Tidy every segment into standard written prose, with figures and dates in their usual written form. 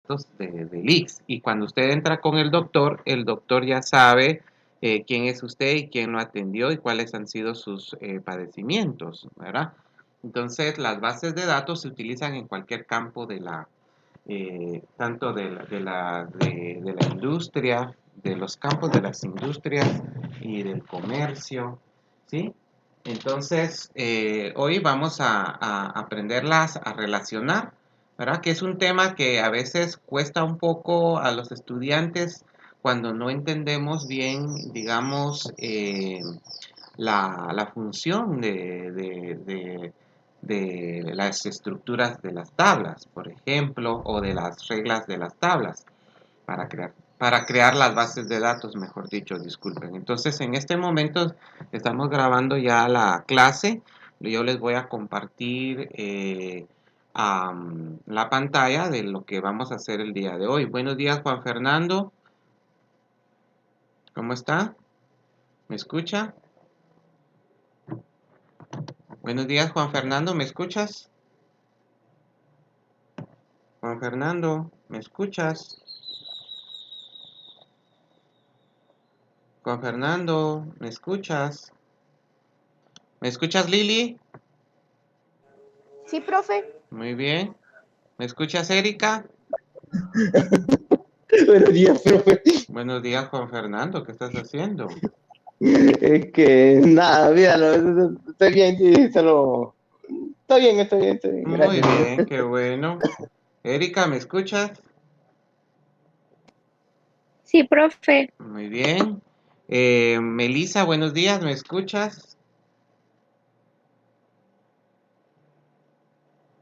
datos del ICS. Y cuando usted entra con el doctor ya sabe quién es usted y quién lo atendió y cuáles han sido sus padecimientos, ¿verdad? Entonces, las bases de datos se utilizan en cualquier campo de tanto de la industria, de los campos de las industrias y del comercio, ¿sí? Entonces, hoy vamos a aprenderlas a relacionar, ¿verdad? Que es un tema que a veces cuesta un poco a los estudiantes cuando no entendemos bien, digamos, la función de las estructuras de las tablas, por ejemplo, o de las reglas de las tablas para crear las bases de datos, mejor dicho, disculpen. Entonces, en este momento estamos grabando ya la clase. Yo les voy a compartir la pantalla de lo que vamos a hacer el día de hoy. Buenos días, Juan Fernando. ¿Cómo está? ¿Me escucha? Buenos días, Juan Fernando, ¿me escuchas? Juan Fernando, ¿me escuchas? Juan Fernando, ¿me escuchas? ¿Me escuchas, Lili? Sí, profe. Muy bien. ¿Me escuchas, Erika? Buenos días, profe. Buenos días, Juan Fernando, ¿qué estás haciendo? Es que nada, míralo, estoy bien, sí, solo. Estoy bien, Muy gracias. bien, qué bueno. Erika, ¿me escuchas? Sí, profe. Muy bien. Melissa, buenos días, ¿me escuchas?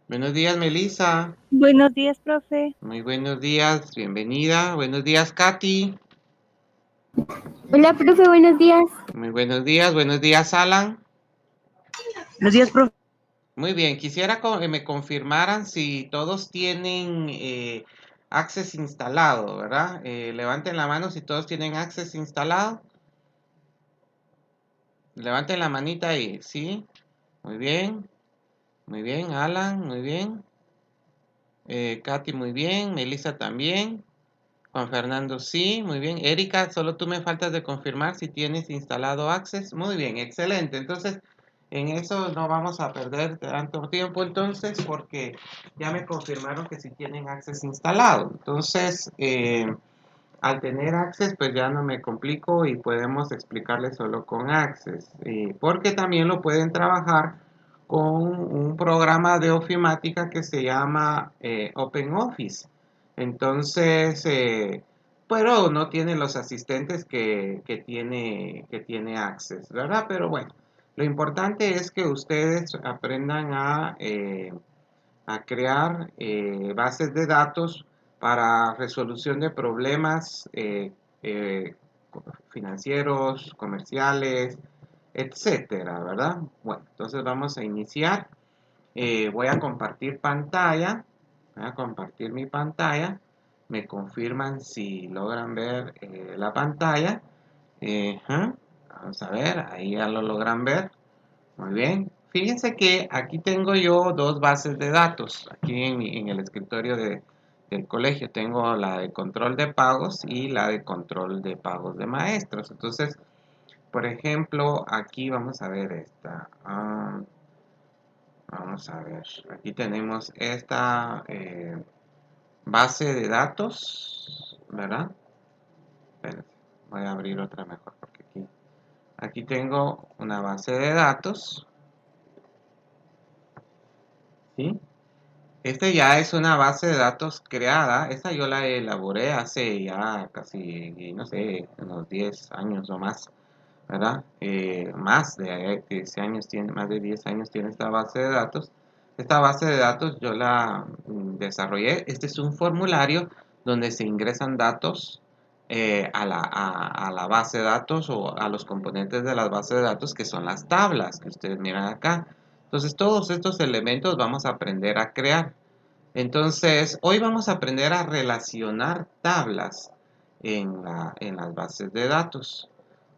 Buenos días, Melissa. Buenos días, profe. Muy buenos días, bienvenida. Buenos días, Katy. Hola, profe, buenos días. Muy buenos días, Alan. Buenos días, profe. Muy bien, quisiera que me confirmaran si todos tienen Access instalado, ¿verdad? Levanten la mano si todos tienen Access instalado. Levanten la manita ahí, ¿sí? Muy bien, Alan, muy bien. Katy, muy bien. Melissa también. Juan Fernando, sí, muy bien. Erika, solo tú me faltas de confirmar si tienes instalado Access. Muy bien, excelente. Entonces, en eso no vamos a perder tanto tiempo entonces, porque ya me confirmaron que sí tienen Access instalado. Entonces, al tener Access, pues ya no me complico y podemos explicarles solo con Access. Porque también lo pueden trabajar con un programa de ofimática que se llama OpenOffice. Entonces, pero no tiene los asistentes que tiene Access, ¿verdad? Pero bueno, lo importante es que ustedes aprendan a crear bases de datos para resolución de problemas eh, financieros, comerciales, etcétera, ¿verdad? Bueno, entonces vamos a iniciar. Voy a compartir pantalla. Voy a compartir mi pantalla. Me confirman si logran ver la pantalla. Vamos a ver, ahí ya lo logran ver. Muy bien. Fíjense que aquí tengo yo dos bases de datos. Aquí en el escritorio del colegio tengo la de control de pagos y la de control de pagos de maestros. Entonces, por ejemplo, aquí vamos a ver esta. Vamos a ver. Aquí tenemos esta base de datos, ¿verdad? Espérense, voy a abrir otra mejor porque aquí tengo una base de datos, ¿sí? Este ya es una base de datos creada. Esta yo la elaboré hace ya casi, no sé, unos 10 años o más, ¿verdad? Más de 10 años tiene, más de 10 años tiene esta base de datos. Esta base de datos yo la desarrollé. Este es un formulario donde se ingresan datos a la base de datos o a los componentes de las bases de datos que son las tablas que ustedes miran acá. Entonces todos estos elementos vamos a aprender a crear. Entonces, hoy vamos a aprender a relacionar tablas en las bases de datos.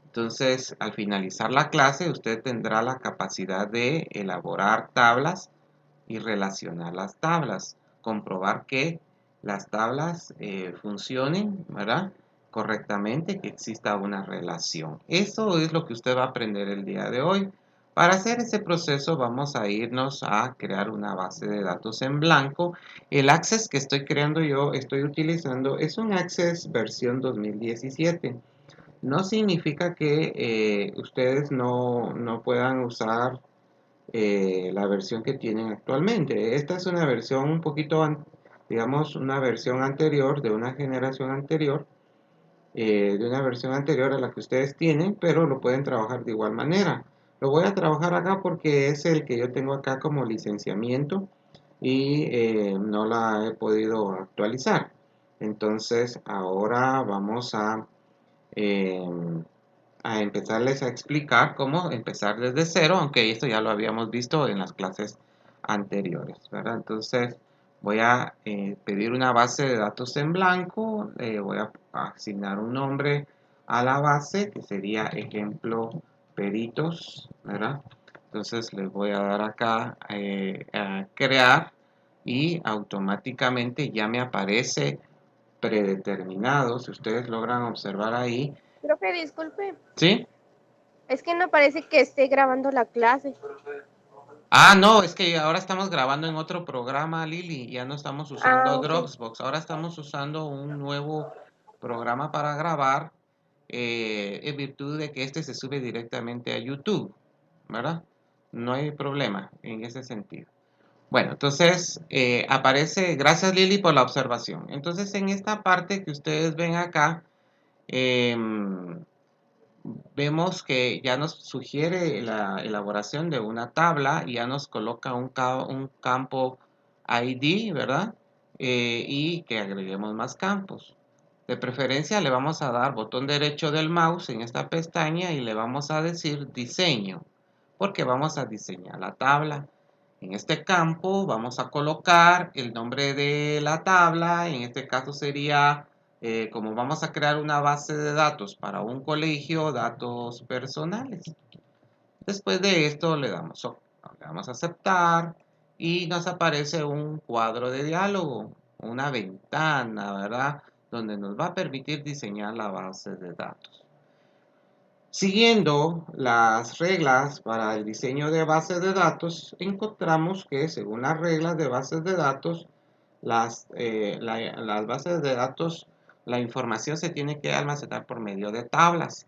Entonces, al finalizar la clase, usted tendrá la capacidad de elaborar tablas y relacionar las tablas. Comprobar que las tablas funcionen, ¿verdad? Correctamente, que exista una relación. Eso es lo que usted va a aprender el día de hoy. Para hacer ese proceso vamos a irnos a crear una base de datos en blanco. El Access que estoy creando yo, estoy utilizando, es un Access versión 2017. No significa que ustedes no puedan usar la versión que tienen actualmente. Esta es una versión un poquito, digamos, una versión anterior, de una generación anterior, de una versión anterior a la que ustedes tienen, pero lo pueden trabajar de igual manera. Lo voy a trabajar acá porque es el que yo tengo acá como licenciamiento y no la he podido actualizar. Entonces ahora vamos eh, a empezarles a explicar cómo empezar desde cero, aunque esto ya lo habíamos visto en las clases anteriores, ¿verdad? Entonces voy a pedir una base de datos en blanco, voy a asignar un nombre a la base que sería ejemplo peritos, ¿verdad? Entonces les voy a dar acá a crear y automáticamente ya me aparece predeterminado, si ustedes logran observar ahí, Profe, disculpe, ¿sí? es que no parece que esté grabando la clase. Ah, no, es que ahora estamos grabando en otro programa, Lili. Ya no estamos usando Ah, ok. Dropbox. Ahora estamos usando un nuevo programa para grabar en virtud de que este se sube directamente a YouTube, ¿verdad? No hay problema en ese sentido. Bueno, entonces aparece, gracias Lili por la observación. Entonces en esta parte que ustedes ven acá, em, vemos que ya nos sugiere la elaboración de una tabla y ya nos coloca un campo ID, ¿verdad? Y que agreguemos más campos. De preferencia le vamos a dar botón derecho del mouse en esta pestaña y le vamos a decir diseño, porque vamos a diseñar la tabla. En este campo vamos a colocar el nombre de la tabla, en este caso sería, como vamos a crear una base de datos para un colegio, datos personales. Después de esto le damos a aceptar y nos aparece un cuadro de diálogo, una ventana, ¿verdad? Donde nos va a permitir diseñar la base de datos. Siguiendo las reglas para el diseño de bases de datos, encontramos que según las reglas de bases de datos, las bases de datos, la información se tiene que almacenar por medio de tablas.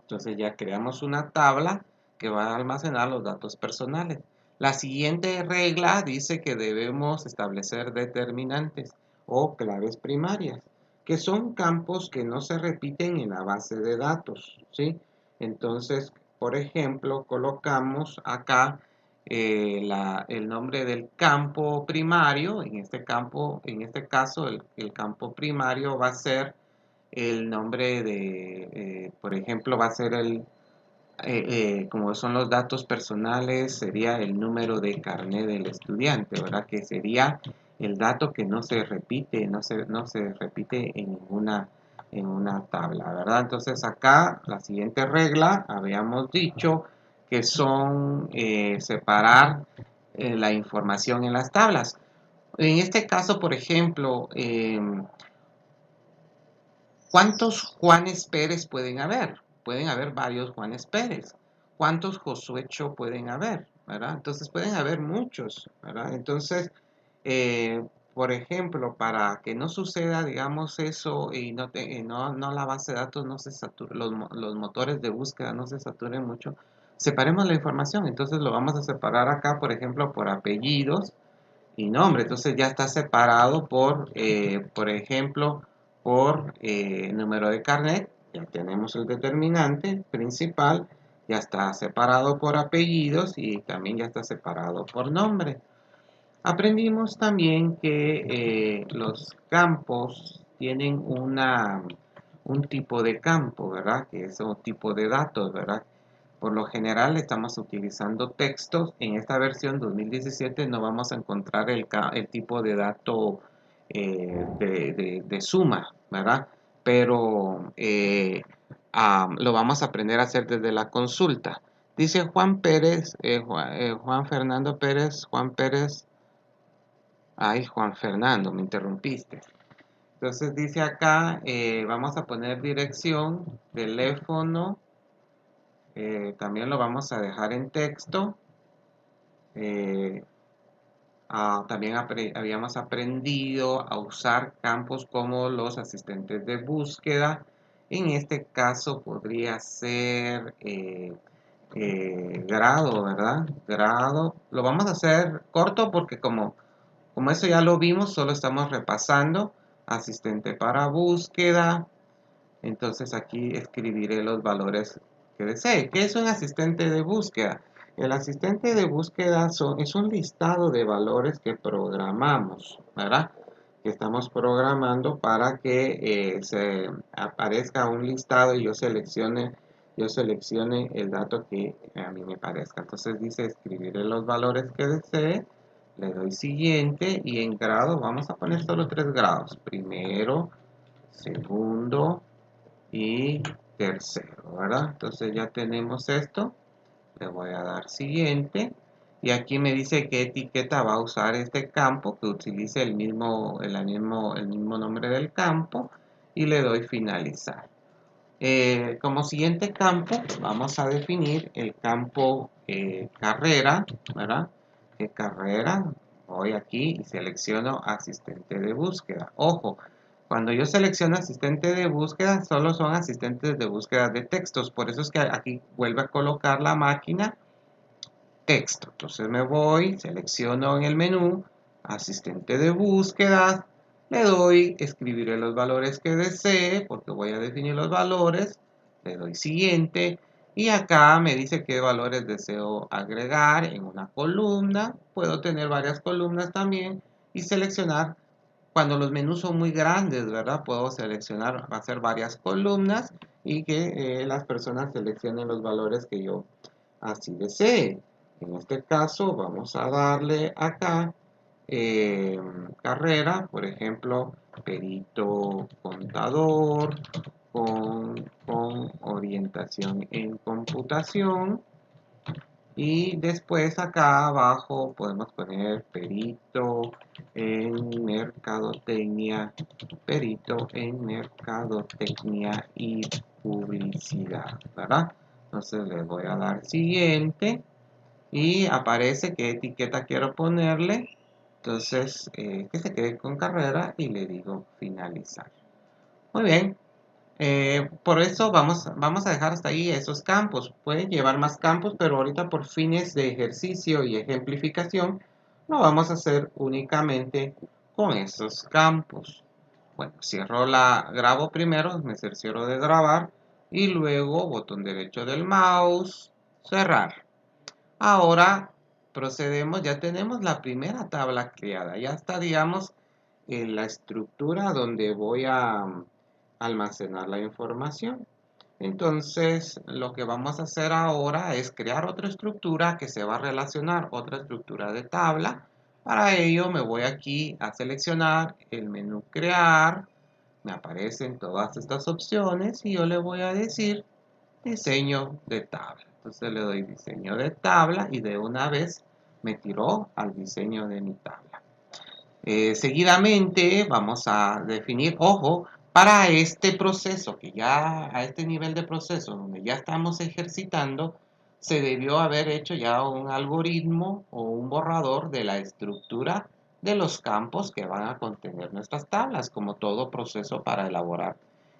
Entonces ya creamos una tabla que va a almacenar los datos personales. La siguiente regla dice que debemos establecer determinantes o claves primarias, que son campos que no se repiten en la base de datos, ¿sí? Entonces, por ejemplo, colocamos acá el nombre del campo primario. En este caso, el campo primario va a ser el nombre por ejemplo, va a ser como son los datos personales, sería el número de carnet del estudiante, ¿verdad? Que sería el dato que no se repite, no se repite en una tabla, ¿verdad? Entonces acá la siguiente regla, habíamos dicho que son separar la información en las tablas. En este caso, por ejemplo, ¿cuántos Juanes Pérez pueden haber? Pueden haber varios Juanes Pérez. ¿Cuántos Josuecho pueden haber? ¿Verdad? Entonces pueden haber muchos, ¿verdad? Entonces, eh, por ejemplo, para que no suceda, digamos, eso y no la base de datos no se sature, los motores de búsqueda no se saturen mucho, separemos la información. Entonces lo vamos a separar acá, por ejemplo, por apellidos y nombre. Entonces ya está separado por ejemplo, por número de carnet. Ya tenemos el determinante principal. Ya está separado por apellidos y también ya está separado por nombre. Aprendimos también que los campos tienen un tipo de campo, ¿verdad? Que es un tipo de datos, ¿verdad? Por lo general estamos utilizando textos. En esta versión 2017 no vamos a encontrar el tipo de dato de suma, ¿verdad? Pero lo vamos a aprender a hacer desde la consulta. Dice Juan Pérez, Juan Fernando Pérez, Juan Pérez Ay, Juan Fernando, me interrumpiste. Entonces dice acá, vamos a poner dirección, teléfono, también lo vamos a dejar en texto. También habíamos aprendido a usar campos como los asistentes de búsqueda. En este caso podría ser grado, ¿verdad? Grado. Lo vamos a hacer corto porque como eso ya lo vimos, solo estamos repasando. Asistente para búsqueda. Entonces aquí escribiré los valores que desee. ¿Qué es un asistente de búsqueda? El asistente de búsqueda es un listado de valores que programamos, ¿verdad? Que estamos programando para que se aparezca un listado y yo seleccione el dato que a mí me parezca. Entonces dice escribiré los valores que desee, le doy siguiente y en grado vamos a poner solo 3 grados. Primero, segundo y tercero, ¿verdad? Entonces ya tenemos esto. Le voy a dar siguiente. Y aquí me dice qué etiqueta va a usar este campo, que utilice el mismo nombre del campo. Y le doy finalizar. Como siguiente campo, vamos a definir el campo carrera, ¿verdad? Carrera, voy aquí y selecciono asistente de búsqueda. Ojo, cuando yo selecciono asistente de búsqueda, solo son asistentes de búsqueda de textos. Por eso es que aquí vuelve a colocar la máquina texto. Entonces me voy, selecciono en el menú, asistente de búsqueda, le doy, escribiré los valores que desee, porque voy a definir los valores, le doy siguiente, y acá me dice qué valores deseo agregar en una columna. Puedo tener varias columnas también y seleccionar. Cuando los menús son muy grandes, ¿verdad? Puedo seleccionar, hacer varias columnas y que las personas seleccionen los valores que yo así desee. En este caso vamos a darle acá carrera, por ejemplo, perito contador con orientación en computación. Y después acá abajo podemos poner perito en mercadotecnia, perito en mercadotecnia y publicidad, ¿verdad? Entonces le voy a dar siguiente y aparece qué etiqueta quiero ponerle. Entonces que se quede con carrera y le digo finalizar. Muy bien. Por eso vamos a dejar hasta ahí esos campos. Pueden llevar más campos, pero ahorita por fines de ejercicio y ejemplificación lo vamos a hacer únicamente con esos campos. Bueno, grabo primero, me cercioro de grabar y luego botón derecho del mouse, cerrar. Ahora procedemos, ya tenemos la primera tabla creada, ya está, digamos, en la estructura donde voy a almacenar la información. Entonces, lo que vamos a hacer ahora es crear otra estructura que se va a relacionar, otra estructura de tabla. Para ello me voy aquí a seleccionar el menú crear, me aparecen todas estas opciones y yo le voy a decir diseño de tabla. Entonces le doy diseño de tabla y de una vez me tiró al diseño de mi tabla. Seguidamente vamos a definir, ojo, para este proceso, que ya a este nivel de proceso donde ya estamos ejercitando, se debió haber hecho ya un algoritmo o un borrador de la estructura de los campos que van a contener nuestras tablas, como todo proceso para elaborar,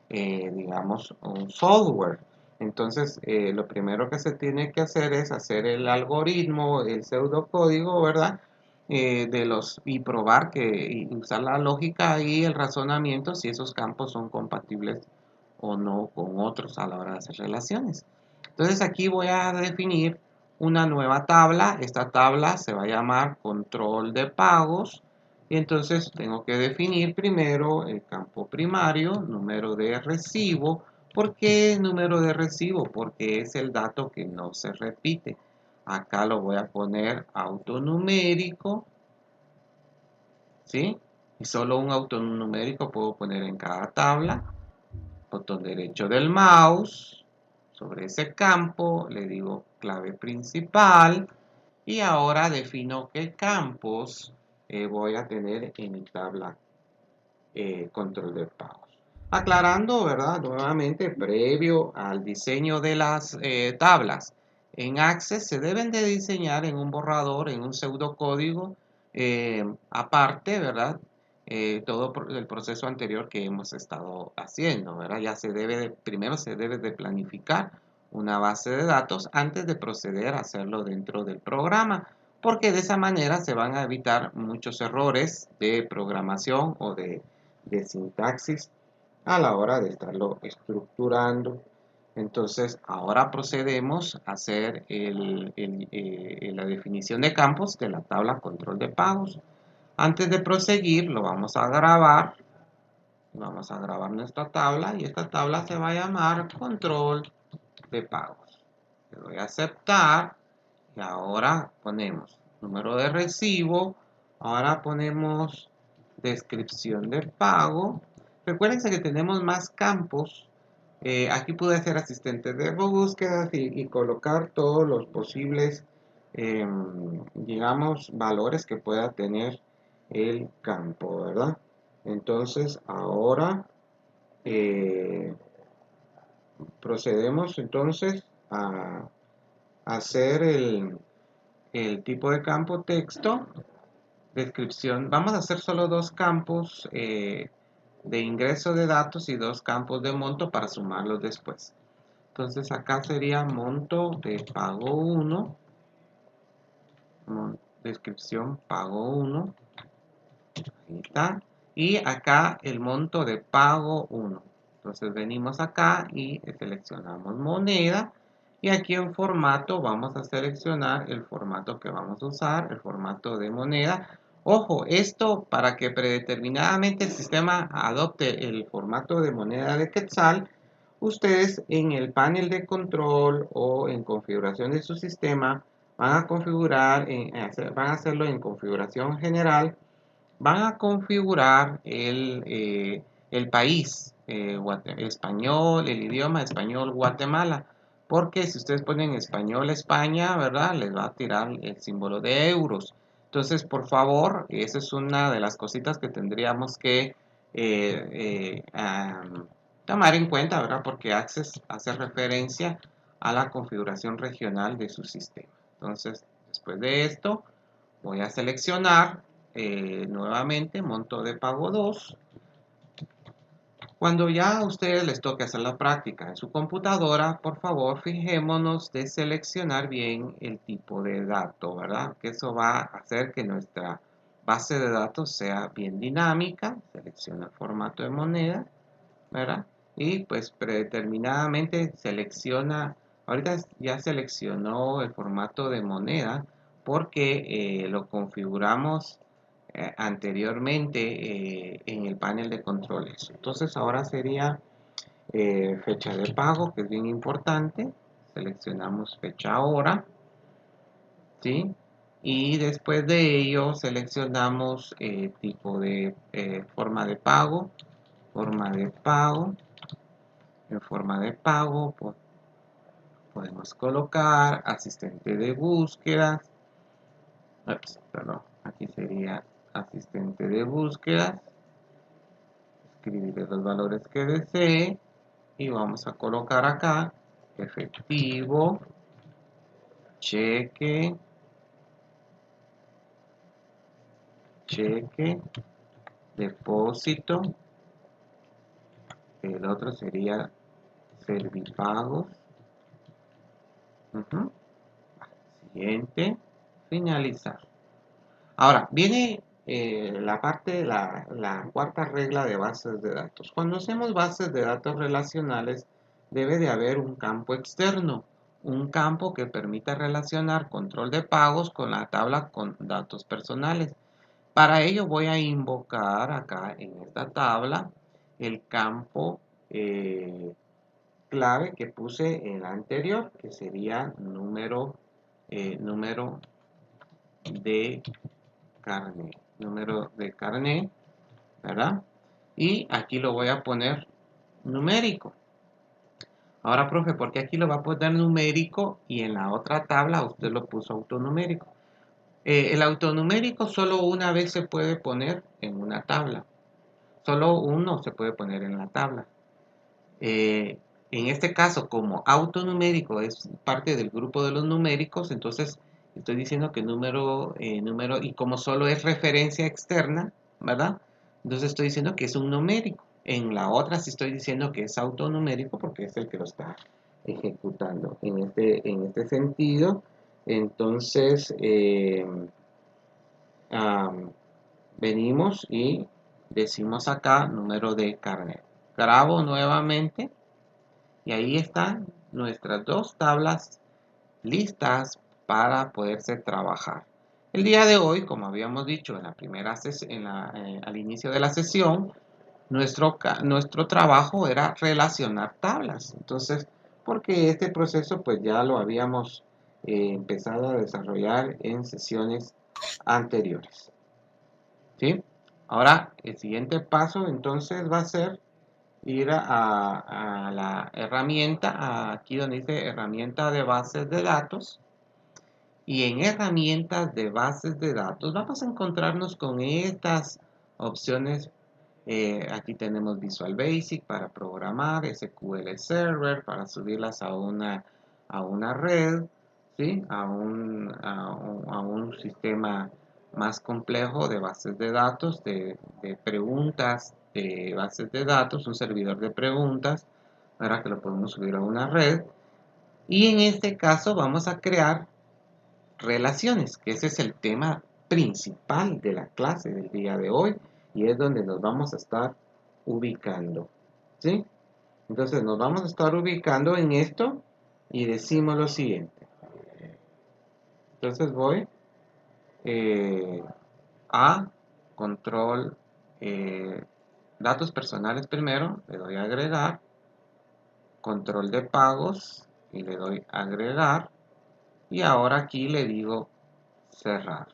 digamos, un software. Entonces, lo primero que se tiene que hacer es hacer el algoritmo, el pseudocódigo, ¿verdad? Y probar y usar la lógica y el razonamiento si esos campos son compatibles o no con otros a la hora de hacer relaciones. Entonces aquí voy a definir una nueva tabla. Esta tabla se va a llamar control de pagos. Y entonces tengo que definir primero el campo primario, número de recibo. ¿Por qué número de recibo? Porque es el dato que no se repite. Acá lo voy a poner autonumérico, ¿sí? Y solo un autonumérico puedo poner en cada tabla. Botón derecho del mouse, sobre ese campo le digo clave principal y ahora defino qué campos voy a tener en mi tabla control de pagos. Aclarando, ¿verdad? Nuevamente, previo al diseño de las tablas en Access, se deben de diseñar en un borrador, en un pseudocódigo aparte, ¿verdad? Todo el proceso anterior que hemos estado haciendo, ¿verdad? Ya primero se debe de planificar una base de datos antes de proceder a hacerlo dentro del programa, porque de esa manera se van a evitar muchos errores de programación o de sintaxis a la hora de estarlo estructurando. Entonces, ahora procedemos a hacer la definición de campos de la tabla control de pagos. Antes de proseguir, lo vamos a grabar. Vamos a grabar nuestra tabla y esta tabla se va a llamar control de pagos. Le doy a aceptar y ahora ponemos número de recibo. Ahora ponemos descripción de pago. Recuérdense que tenemos más campos. Aquí pude hacer asistente de búsqueda y colocar todos los posibles, digamos, valores que pueda tener el campo, ¿verdad? Entonces, ahora procedemos entonces a hacer el tipo de campo texto, descripción. Vamos a hacer solo dos campos de ingreso de datos y dos campos de monto para sumarlos después. Entonces acá sería monto de pago 1, descripción pago 1, ahí está, y acá el monto de pago 1. Entonces venimos acá y seleccionamos moneda y aquí en formato vamos a seleccionar el formato que vamos a usar, el formato de moneda. Ojo, esto para que predeterminadamente el sistema adopte el formato de moneda de Quetzal, ustedes en el panel de control o en configuración de su sistema van a configurar, van a hacerlo en configuración general, van a configurar el país español, el idioma español Guatemala, porque si ustedes ponen español España, ¿verdad? Les va a tirar el símbolo de euros. Entonces, por favor, esa es una de las cositas que tendríamos que tomar en cuenta, ¿verdad? Porque Access hace referencia a la configuración regional de su sistema. Entonces, después de esto, voy a seleccionar nuevamente monto de pago 2. Cuando ya a ustedes les toque hacer la práctica en su computadora, por favor, fijémonos de seleccionar bien el tipo de dato, ¿verdad? Que eso va a hacer que nuestra base de datos sea bien dinámica. Selecciona el formato de moneda, ¿verdad? Y pues predeterminadamente selecciona, ahorita ya seleccionó el formato de moneda porque lo configuramos anteriormente en el panel de controles. Entonces ahora sería fecha de pago, que es bien importante. Seleccionamos fecha hora, ¿sí? Y después de ello seleccionamos tipo de forma de pago, en forma de pago podemos colocar asistente de búsqueda. Perdón, aquí sería asistente de búsqueda. Escribiré los valores que desee y vamos a colocar acá efectivo, cheque, depósito. El otro sería servipagos. Siguiente, finalizar. Ahora, viene la parte, la cuarta regla de bases de datos. Cuando hacemos bases de datos relacionales, debe de haber un campo externo, un campo que permita relacionar control de pagos con la tabla con datos personales. Para ello voy a invocar acá en esta tabla el campo clave que puse en la anterior, que sería número de carnet, ¿verdad? Y aquí lo voy a poner numérico. Ahora, profe, ¿por qué aquí lo va a poner numérico y en la otra tabla usted lo puso autonumérico? El autonumérico solo una vez se puede poner en una tabla. Solo uno se puede poner en la tabla. En este caso, como autonumérico es parte del grupo de los numéricos, entonces estoy diciendo que número, y como solo es referencia externa, ¿verdad? Entonces estoy diciendo que es un numérico. En la otra sí estoy diciendo que es autonumérico porque es el que lo está ejecutando. En este sentido, entonces venimos y decimos acá número de carnet. Grabo nuevamente y ahí están nuestras dos tablas listas para poderse trabajar. El día de hoy, como habíamos dicho en la primera al inicio de la sesión, nuestro trabajo era relacionar tablas. Entonces, porque este proceso pues ya lo habíamos empezado a desarrollar en sesiones anteriores. ¿Sí? Ahora, el siguiente paso entonces va a ser ir a la herramienta, aquí donde dice herramienta de bases de datos. Y en herramientas de bases de datos vamos a encontrarnos con estas opciones. Aquí tenemos Visual Basic para programar, SQL Server para subirlas a una red, ¿sí? a un sistema más complejo de bases de datos, de preguntas de bases de datos, un servidor de preguntas, para que lo podemos subir a una red. Y en este caso vamos a crear relaciones, que ese es el tema principal de la clase del día de hoy y es donde nos vamos a estar ubicando, ¿sí? Entonces nos vamos a estar ubicando en esto y decimos lo siguiente. Entonces voy a control, datos personales primero, le doy a agregar, control de pagos y le doy a agregar y ahora aquí le digo cerrar.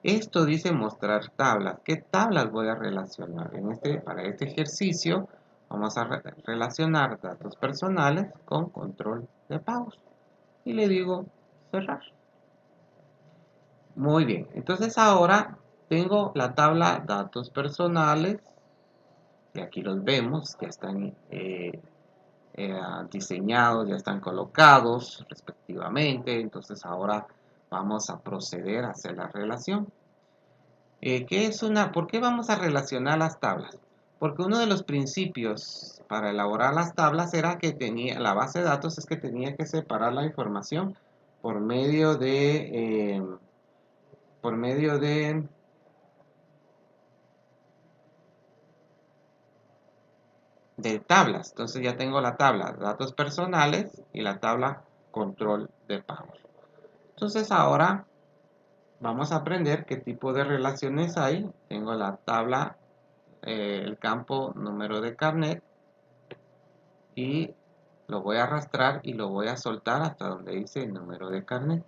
Esto dice mostrar tablas. ¿Qué tablas voy a relacionar? Para este ejercicio vamos a relacionar datos personales con control de pagos. Y le digo cerrar. Muy bien. Entonces ahora tengo la tabla datos personales. Y aquí los vemos. Ya están diseñados, ya están colocados respectivamente. Entonces ahora vamos a proceder a hacer la relación. ¿Por qué vamos a relacionar las tablas? Porque uno de los principios para elaborar las tablas era que la base de datos es que tenía que separar la información por medio de tablas. Entonces ya tengo la tabla datos personales y la tabla control de pagos. Entonces ahora vamos a aprender qué tipo de relaciones hay. Tengo la tabla, el campo número de carnet y lo voy a arrastrar y lo voy a soltar hasta donde dice el número de carnet.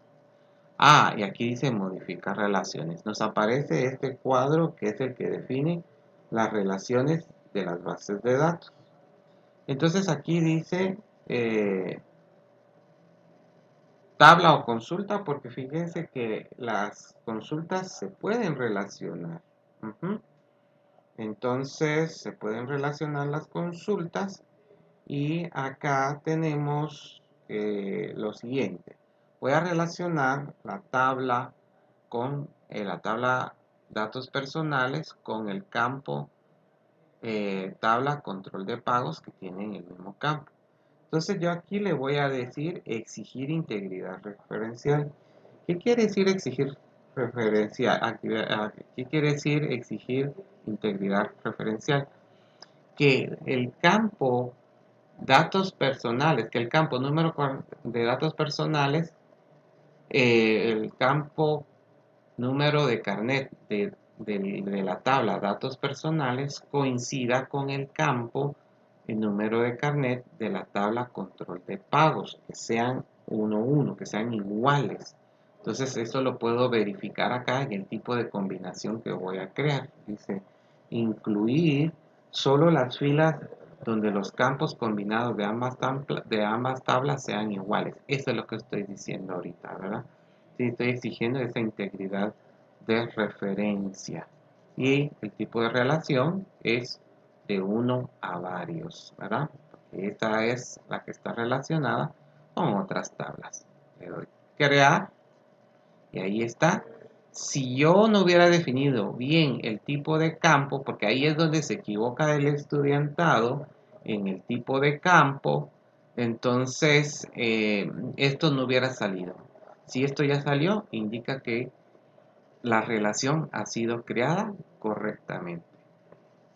Y aquí dice modificar relaciones. Nos aparece este cuadro que es el que define las relaciones de las bases de datos. Entonces aquí dice tabla o consulta, porque fíjense que las consultas se pueden relacionar. Entonces se pueden relacionar las consultas y acá tenemos lo siguiente. Voy a relacionar la tabla con la tabla datos personales con el campo tabla control de pagos que tienen el mismo campo. Entonces yo aquí le voy a decir exigir integridad referencial. ¿Qué quiere decir exigir referencial? ¿Qué quiere decir exigir integridad referencial? Que el campo datos personales, que el campo número de datos personales, el campo número de carnet de la tabla datos personales coincida con el campo el número de carnet de la tabla control de pagos, que sean 1, que sean iguales. Entonces eso lo puedo verificar acá en el tipo de combinación que voy a crear. Dice incluir solo las filas donde los campos combinados de ambas tablas sean iguales. Eso es lo que estoy diciendo ahorita, ¿verdad? Sí, estoy exigiendo esa integridad de referencia. Y el tipo de relación es de uno a varios, ¿verdad? Porque esta es la que está relacionada con otras tablas. Le doy crear y ahí está. Si yo no hubiera definido bien el tipo de campo, porque ahí es donde se equivoca el estudiantado, en el tipo de campo, entonces esto no hubiera salido. Si esto ya salió, indica que la relación ha sido creada correctamente.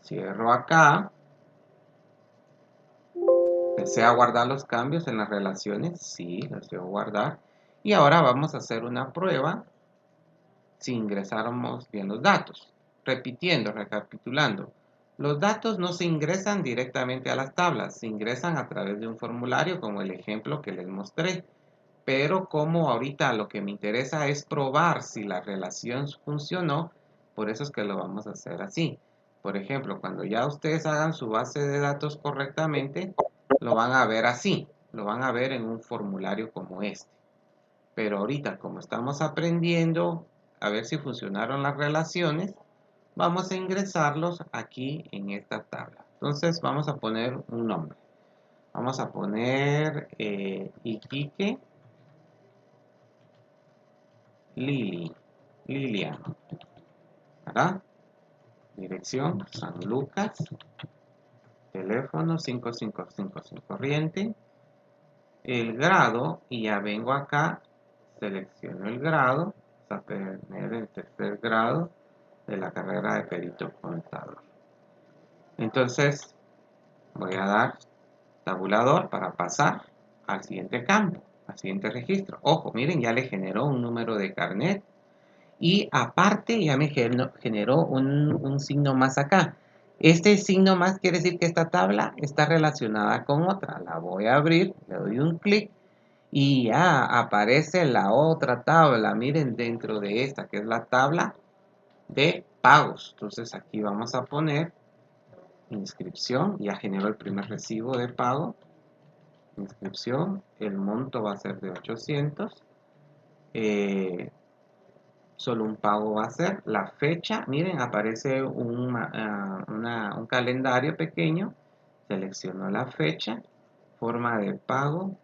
Cierro acá. ¿Desea guardar los cambios en las relaciones? Sí, los deseo guardar. Y ahora vamos a hacer una prueba si ingresáramos bien los datos. Repitiendo, recapitulando. Los datos no se ingresan directamente a las tablas, se ingresan a través de un formulario como el ejemplo que les mostré. Pero como ahorita lo que me interesa es probar si la relación funcionó, por eso es que lo vamos a hacer así. Por ejemplo, cuando ya ustedes hagan su base de datos correctamente, lo van a ver así, lo van a ver en un formulario como este. Pero ahorita, como estamos aprendiendo a ver si funcionaron las relaciones, vamos a ingresarlos aquí en esta tabla. Entonces vamos a poner un nombre. Vamos a poner Iquique Lilian, ¿verdad? Dirección San Lucas, teléfono 5555 corriente, el grado, y ya vengo acá, selecciono el grado, a tener el tercer grado de la carrera de perito contador. Entonces voy a dar tabulador para pasar al siguiente campo, al siguiente registro. Ojo, miren, ya le generó un número de carnet. Y aparte ya me generó un signo más acá. Este signo más quiere decir que esta tabla está relacionada con otra. La voy a abrir, le doy un clic y ya aparece la otra tabla. Miren, dentro de esta que es la tabla de pagos. Entonces aquí vamos a poner inscripción. Ya generó el primer recibo de pago. Inscripción. El monto va a ser de 800. Solo un pago va a ser. La fecha, miren, aparece un calendario pequeño. Selecciono la fecha. Forma de pago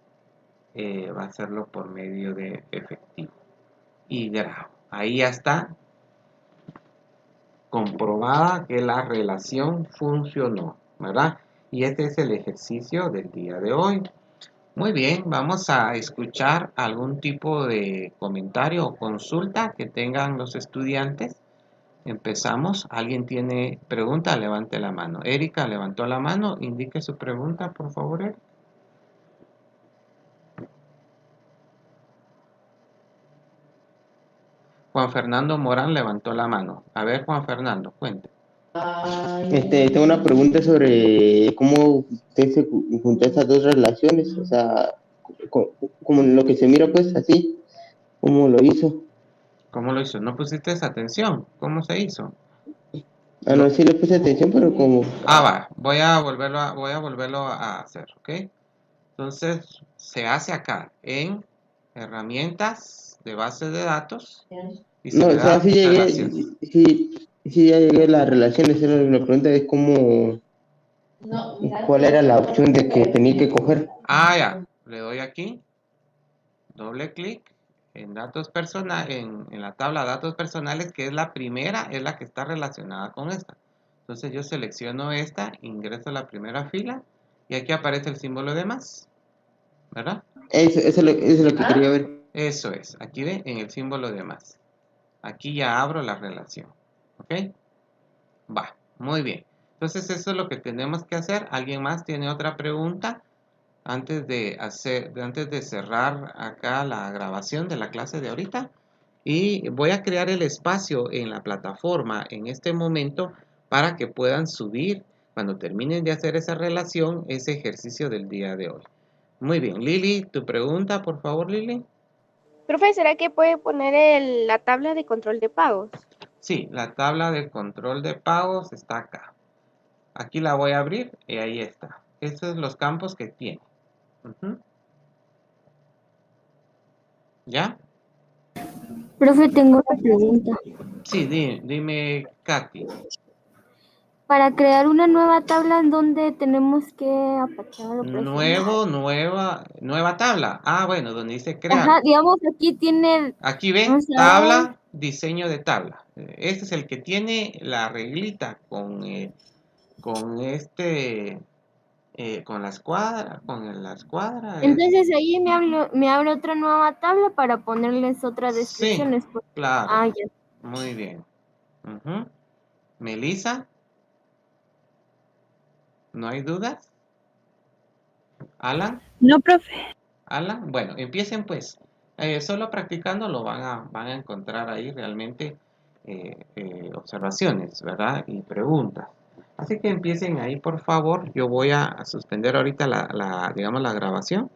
va a hacerlo por medio de efectivo. Y grabo. Ahí ya está comprobada que la relación funcionó, ¿verdad? Y este es el ejercicio del día de hoy. Muy bien, vamos a escuchar algún tipo de comentario o consulta que tengan los estudiantes. Empezamos. ¿Alguien tiene pregunta? Levante la mano. Erika levantó la mano. Indique su pregunta, por favor, Erika. Juan Fernando Morán levantó la mano. A ver, Juan Fernando, cuente. Tengo una pregunta sobre cómo usted se juntó esas dos relaciones, o sea, como lo que se mira pues así, cómo lo hizo. ¿Cómo lo hizo? ¿No pusiste esa atención? ¿Cómo se hizo? Ah, no, sí le puse atención, pero como... Va. Voy a volverlo a hacer, ¿ok? Entonces, se hace acá en herramientas de base de datos y se No, le o sea, da sí llegué, relaciones. sí ya llegué a las relaciones, pero la pregunta es cómo, cuál era la opción de que tenía que coger. Ya. Le doy aquí, doble clic en datos personales, en la tabla datos personales, que es la primera, es la que está relacionada con esta. Entonces yo selecciono esta, ingreso a la primera fila y aquí aparece el símbolo de más, ¿verdad? Eso es lo que quería ver. Eso es, aquí ven en el símbolo de más. Aquí ya abro la relación, ¿ok? Va, muy bien. Entonces eso es lo que tenemos que hacer. ¿Alguien más tiene otra pregunta? Antes de cerrar acá la grabación de la clase de ahorita. Y voy a crear el espacio en la plataforma en este momento para que puedan subir, cuando terminen de hacer esa relación, ese ejercicio del día de hoy. Muy bien, Lili, tu pregunta, por favor, Lili. Profe, ¿será que puede poner la tabla de control de pagos? Sí, la tabla de control de pagos está acá. Aquí la voy a abrir y ahí está. Estos son los campos que tiene. ¿Ya? Profe, tengo una pregunta. Sí, dime, Katy. Para crear una nueva tabla, ¿en dónde tenemos que apachar o presionar? Nueva tabla. Ah, bueno, donde dice crear. Ajá, digamos, aquí tiene, Aquí ven, vamos a ver, tabla, diseño de tabla. Este es el que tiene la reglita con con la escuadra, la escuadra. entonces ahí me abre otra nueva tabla para ponerles otras Sí, descripciones. claro. Ah, ya. Muy bien. Ujú. Melissa, ¿no hay dudas? Alan. No, profe. Alan, bueno, empiecen pues. Solo practicando lo van a encontrar ahí realmente observaciones, ¿verdad? Y preguntas. Así que empiecen ahí, por favor. Yo voy a suspender ahorita digamos, la grabación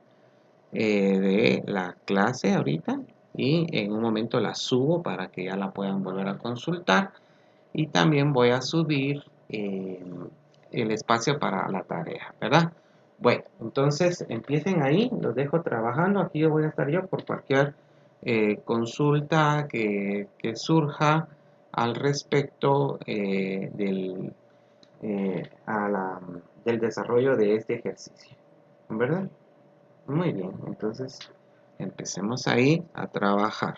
de la clase ahorita y en un momento la subo para que ya la puedan volver a consultar y también voy a subir el espacio para la tarea, ¿verdad? Bueno, entonces empiecen ahí, los dejo trabajando, aquí voy a estar yo por cualquier consulta que surja al respecto del desarrollo de este ejercicio, ¿verdad? Muy bien, entonces empecemos ahí a trabajar.